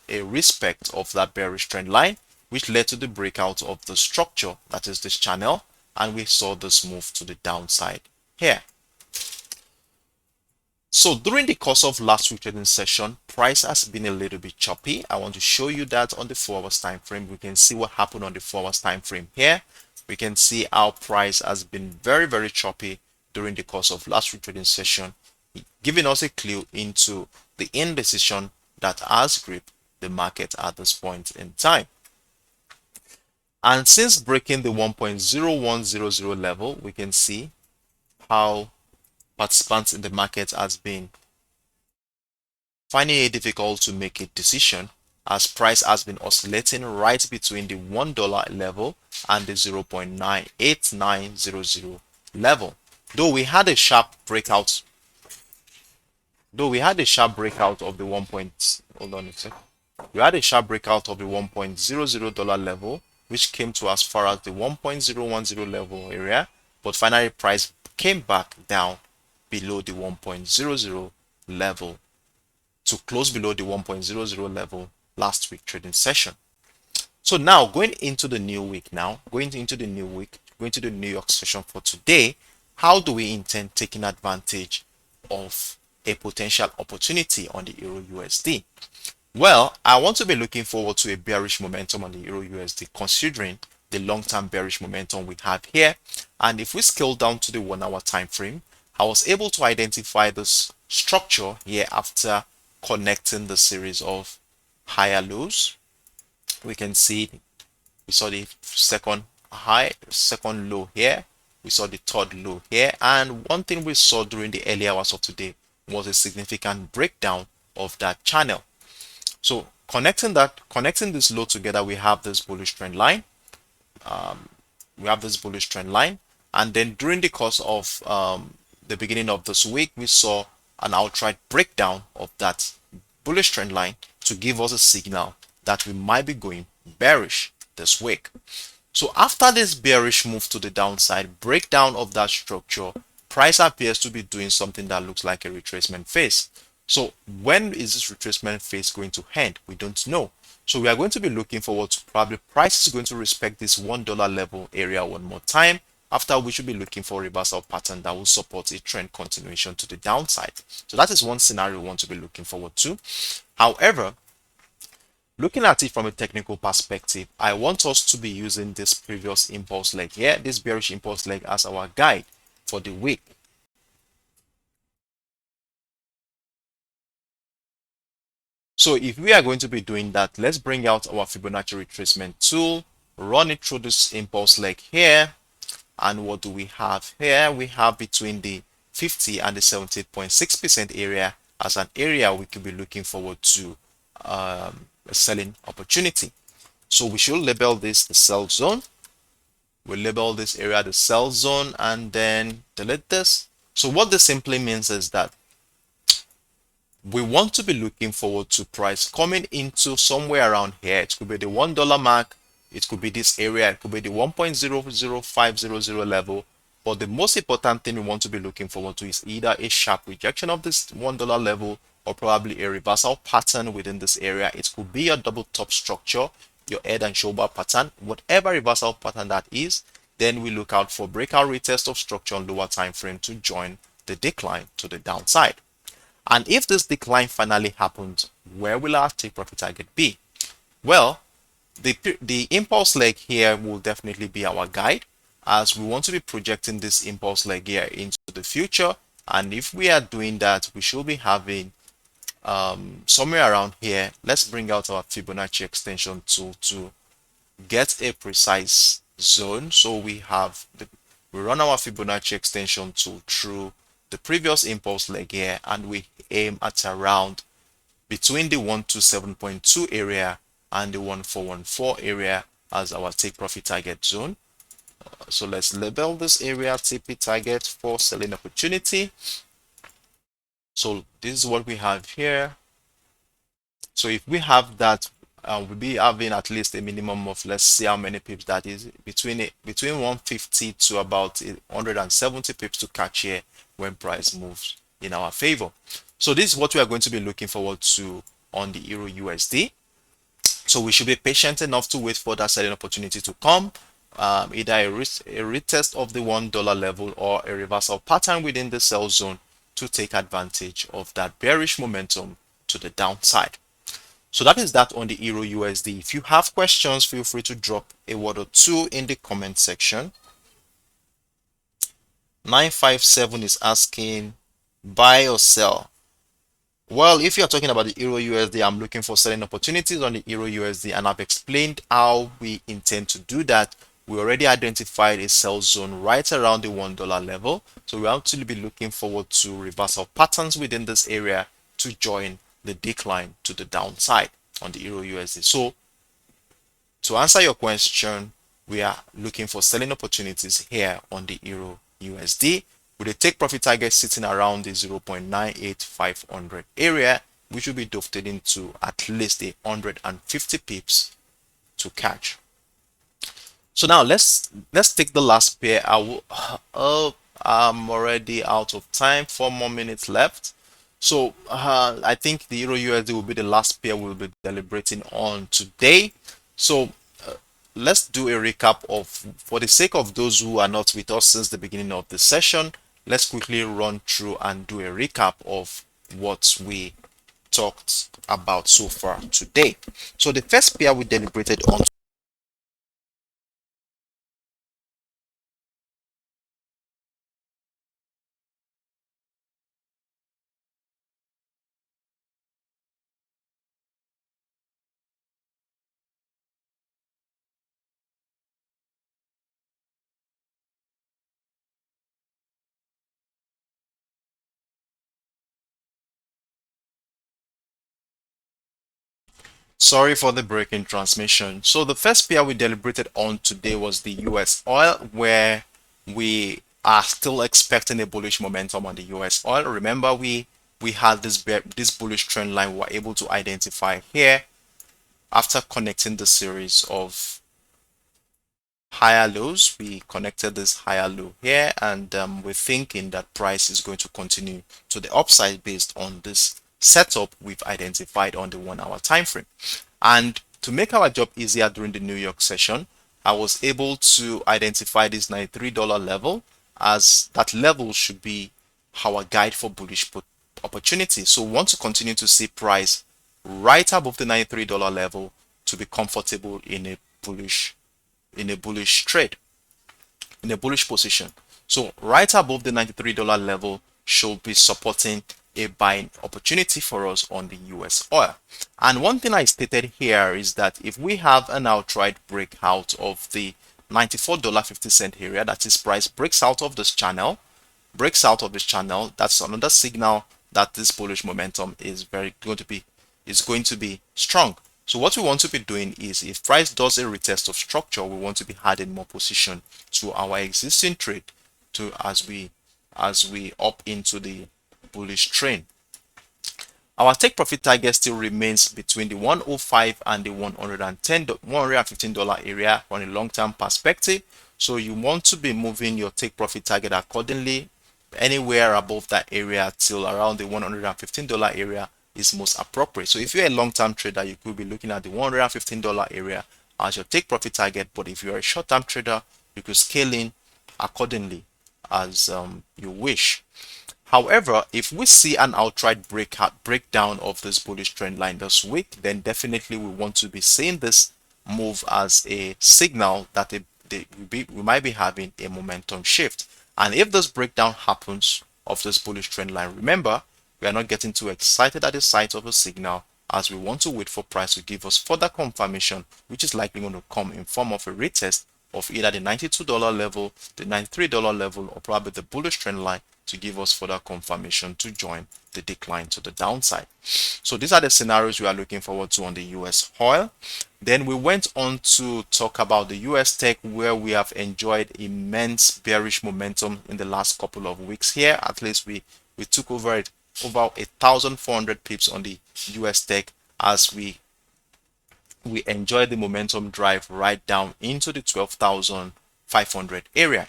a respect of that bearish trend line, which led to the breakout of the structure, that is this channel, and we saw this move to the downside here. So during the course of last week's trading session, price has been a little bit choppy. I want to show you that on the 4 hours time frame. We can see what happened on the 4 hours time frame here. We can see how price has been very choppy during the course of last week's trading session, giving us a clue into the indecision that has gripped the market at this point in time. And since breaking the 1.0100 level, we can see how participants in the market has been finding it difficult to make a decision, as price has been oscillating right between the $1 level and the 0.98900 level. Though we had a sharp breakout of the 1.00 level, which came to as far as the 1.010 level area, but finally price came back down below the 1.00 level to close below the 1.00 level last week trading session. So now going into the new week, going to the New York session for today, how do we intend taking advantage of a potential opportunity on the Euro USD? Well, I want to be looking forward to a bearish momentum on the Euro USD, considering the long-term bearish momentum we have here. And if we scale down to the 1 hour time frame, I was able to identify this structure here after connecting the series of higher lows. We can see we saw the second high, second low here. We saw the third low here. And one thing we saw during the early hours of today was a significant breakdown of that channel. So connecting this low together, we have this bullish trend line. And then during the course of the beginning of this week, we saw an outright breakdown of that bullish trend line to give us a signal that we might be going bearish this week. So after this bearish move to the downside, breakdown of that structure, price appears to be doing something that looks like a retracement phase. So when is this retracement phase going to end? We don't know. So we are going to be looking forward to probably price is going to respect this $1 level area one more time, after we should be looking for a reversal pattern that will support a trend continuation to the downside. So that is one scenario we want to be looking forward to. However, Looking at it from a technical perspective, I want us to be using this previous impulse leg here, this bearish impulse leg, as our guide for the week. So if we are going to be doing that, let's bring out our Fibonacci retracement tool, run it through this impulse leg here. And what do we have here? We have between the 50 and the 78.6% area as an area we could be looking forward to a selling opportunity. So we should label this the sell zone. We label this area the sell zone and then delete this. So what this simply means is that we want to be looking forward to price coming into somewhere around here. It could be the $1 mark, it could be this area, it could be the 1.00500 level. But the most important thing we want to be looking forward to is either a sharp rejection of this $1 level or probably a reversal pattern within this area. It could be a double top structure, your head and shoulder pattern, whatever reversal pattern that is. Then we look out for breakout retest of structure on lower time frame to join the decline to the downside. And if this decline finally happens, where will our take profit target be? Well, the impulse leg here will definitely be our guide, as we want to be projecting this impulse leg here into the future. And if we are doing that, we should be having somewhere around here. Let's bring out our Fibonacci extension tool to get a precise zone. So we run our Fibonacci extension tool through the previous impulse leg here, and we aim at around between the 127.2 area and the 1414 area as our take profit target zone. So let's label this area TP target for selling opportunity. So this is what we have here. So if we have that, we'll be having at least a minimum of, let's see how many pips that is, between 150 to about 170 pips to catch here when price moves in our favor. So this is what we are going to be looking forward to on the Euro USD. So we should be patient enough to wait for that selling opportunity to come, either a retest of the $1 level or a reversal pattern within the sell zone to take advantage of that bearish momentum to the downside. So that is that on the Euro USD. If you have questions, feel free to drop a word or two in the comment section. 957 is asking buy or sell. Well, if you're talking about the Euro USD, I'm looking for selling opportunities on the Euro USD, and I've explained how we intend to do that. We already identified a sell zone right around the $1 level. So we'll actually be looking forward to reversal patterns within this area to join the decline to the downside on the Euro USD. So to answer your question, we are looking for selling opportunities here on the Euro USD with a take profit target sitting around the 0.98500 area, which will be dovetailed into at least 150 pips to catch. So now let's take the last pair. I'm already out of time. 4 more minutes left. So I think the Euro USD will be the last pair we'll be deliberating on today. So let's do a recap of, for the sake of those who are not with us since the beginning of the session, let's quickly run through and do a recap of what we talked about so far today. So the first pair we deliberated on Sorry for the break in transmission. So the first pair we deliberated on today was the US oil, where we are still expecting a bullish momentum on the US oil. Remember, we had this bullish trend line we were able to identify here after connecting the series of higher lows. We connected this higher low here, and we're thinking that price is going to continue to the upside based on this setup we've identified on the 1 hour time frame. And to make our job easier during the New York session, I was able to identify this $93 level, as that level should be our guide for bullish put opportunity. So we want to continue to see price right above the $93 level to be comfortable in a bullish trade, in a bullish position. So right above the $93 level should be supporting a buying opportunity for us on the US oil. And one thing I stated here is that if we have an outright breakout of the $94.50 area, that is, price breaks out of this channel, that's another signal that this bullish momentum is going to be strong. So what we want to be doing is, if price does a retest of structure, we want to be adding more position to our existing trade as we up into the bullish trend. Our take profit target still remains between the 105 and the $115 area on a long-term perspective. So you want to be moving your take profit target accordingly. Anywhere above that area till around the $115 area is most appropriate. So if you're a long-term trader, you could be looking at the $115 area as your take profit target. But if you're a short-term trader, you could scale in accordingly as you wish. However, if we see an outright breakdown of this bullish trend line this week, then definitely we want to be seeing this move as a signal that we might be having a momentum shift. And if this breakdown happens of this bullish trend line, remember, we are not getting too excited at the sight of a signal, as we want to wait for price to give us further confirmation, which is likely going to come in form of a retest of either the $92 level, the $93 level, or probably the bullish trend line to give us further confirmation to join the decline to the downside. So these are the scenarios we are looking forward to on the US oil. Then we went on to talk about the US tech, where we have enjoyed immense bearish momentum in the last couple of weeks here. At least we took over 1,400 pips on the US tech as we enjoyed the momentum drive right down into the 12,500 area.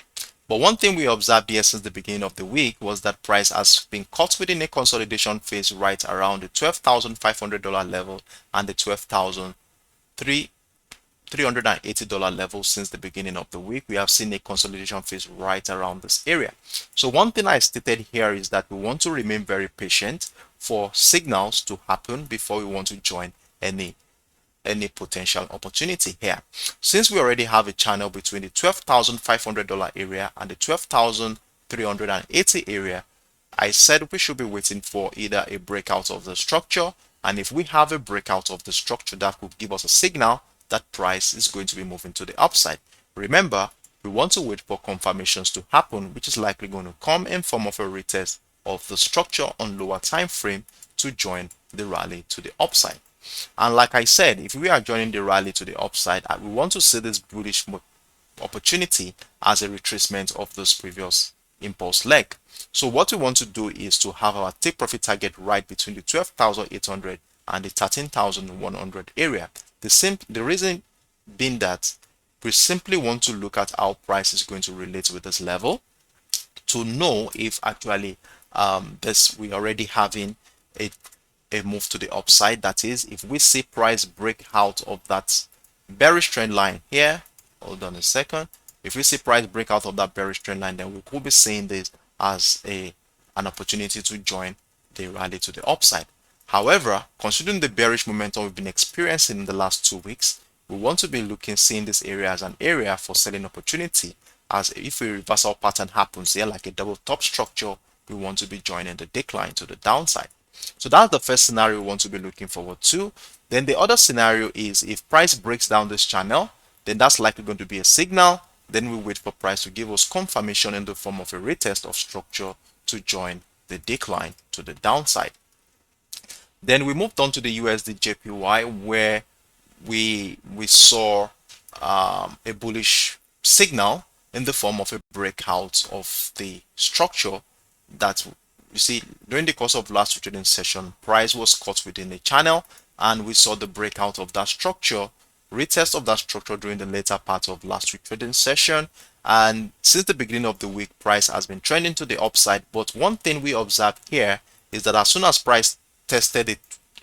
But one thing we observed here since the beginning of the week was that price has been caught within a consolidation phase right around the $12,500 level and the $12,380 level. Since the beginning of the week, we have seen a consolidation phase right around this area. So one thing I stated here is that we want to remain very patient for signals to happen before we want to join any potential opportunity here. Since we already have a channel between the $12,500 area and the $12,380 area, I said we should be waiting for either a breakout of the structure, and if we have a breakout of the structure, that could give us a signal that price is going to be moving to the upside. Remember, we want to wait for confirmations to happen, which is likely going to come in form of a retest of the structure on lower time frame to join the rally to the upside. And like I said, if we are joining the rally to the upside, we want to see this bullish opportunity as a retracement of this previous impulse leg. So what we want to do is to have our take profit target right between the 12,800 and the 13,100 area. The reason being that we simply want to look at how price is going to relate with this level to know if actually we already having a move to the upside. That is, if we see price break out of that bearish trend line here, hold on a second, if we see price break out of that bearish trend line, then we could be seeing this as an opportunity to join the rally to the upside. However, considering the bearish momentum we've been experiencing in the last 2 weeks, we want to be seeing this area as an area for selling opportunity, as if a reversal pattern happens here, like a double top structure, we want to be joining the decline to the downside. So that's the first scenario we want to be looking forward to. Then the other scenario is, if price breaks down this channel, then that's likely going to be a signal. Then we wait for price to give us confirmation in the form of a retest of structure to join the decline to the downside. Then we moved on to the USDJPY, where we saw a bullish signal in the form of a breakout of the structure that you see during the course of last trading session. Price was caught within a channel, and we saw the breakout of that structure, retest of that structure during the later part of last week trading session. And since the beginning of the week, price has been trending to the upside. But one thing we observed here is that as soon as price tested the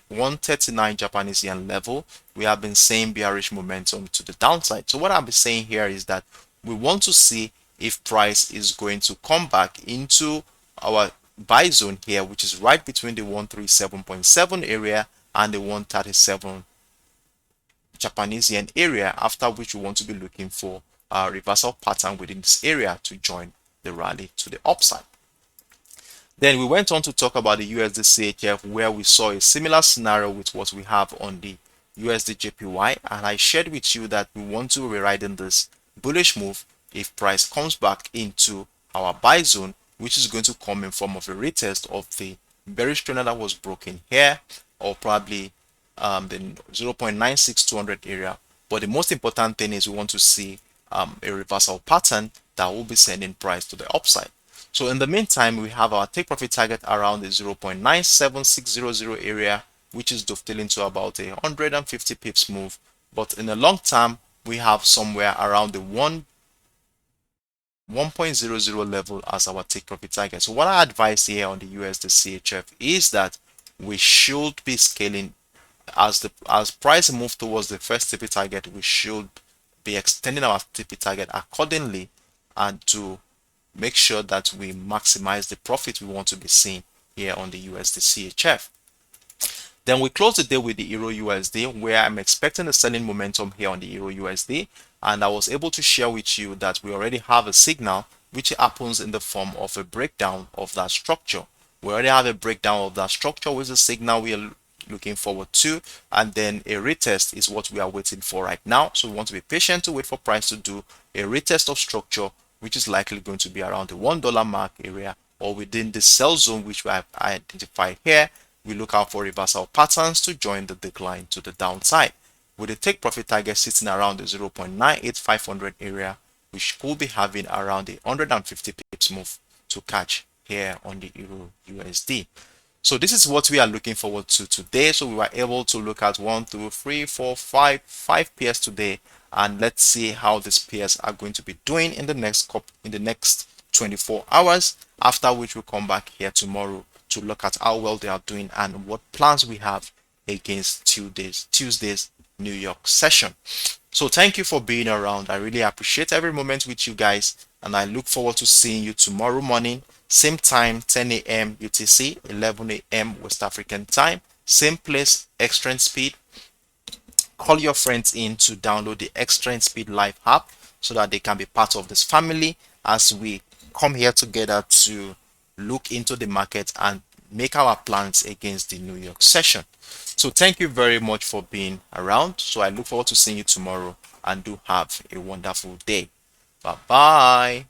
139 Japanese yen level, we have been seeing bearish momentum to the downside. So what I'll be saying here is that we want to see if price is going to come back into our buy zone here, which is right between the 137.7 area and the 137 Japanese yen area, after which we want to be looking for a reversal pattern within this area to join the rally to the upside. Then we went on to talk about the USDCHF, where we saw a similar scenario with what we have on the USDJPY, and I shared with you that we want to be riding this bullish move if price comes back into our buy zone, which is going to come in form of a retest of the bearish trend that was broken here, or probably the 0.96200 area. But the most important thing is we want to see a reversal pattern that will be sending price to the upside. So in the meantime, we have our take profit target around the 0.97600 area, which is dovetailing to about a 150 pips move. But in the long term, we have somewhere around the 1.00 level as our take profit target. So what I advise here on the USDCHF is that we should be scaling as price move towards the first TP target. We should be extending our TP target accordingly, and to make sure that we maximize the profit we want to be seeing here on the USDCHF. Then we close the day with the EURUSD, where I'm expecting a selling momentum here on the EURUSD, and I was able to share with you that we already have a signal which happens in the form of a breakdown of that structure. We already have a breakdown of that structure with a signal we are looking forward to, and then a retest is what we are waiting for right now. So we want to be patient to wait for price to do a retest of structure, which is likely going to be around the $1 mark area or within the sell zone, which we have identified here. We look out for reversal patterns to join the decline to the downside, with the take profit target sitting around the 0.98500 area, which could be having around the 150 pips move to catch here on the EURUSD. So this is what we are looking forward to today. So we were able to look at 1, 2, 3, 4, 5 pairs today, and let's see how these pairs are going to be doing in the next 24 hours, after which we'll come back here tomorrow to look at how well they are doing and what plans we have against Tuesday's New York session. So thank you for being around. I really appreciate every moment with you guys, and I look forward to seeing you tomorrow morning, same time, 10 a.m. UTC, 11 a.m. West African time, same place, Extreme Speed. Call your friends in to download the Extreme Speed Live app so that they can be part of this family as we come here together to look into the market and make our plans against the New York session. So thank you very much for being around. So I look forward to seeing you tomorrow, and do have a wonderful day. Bye bye.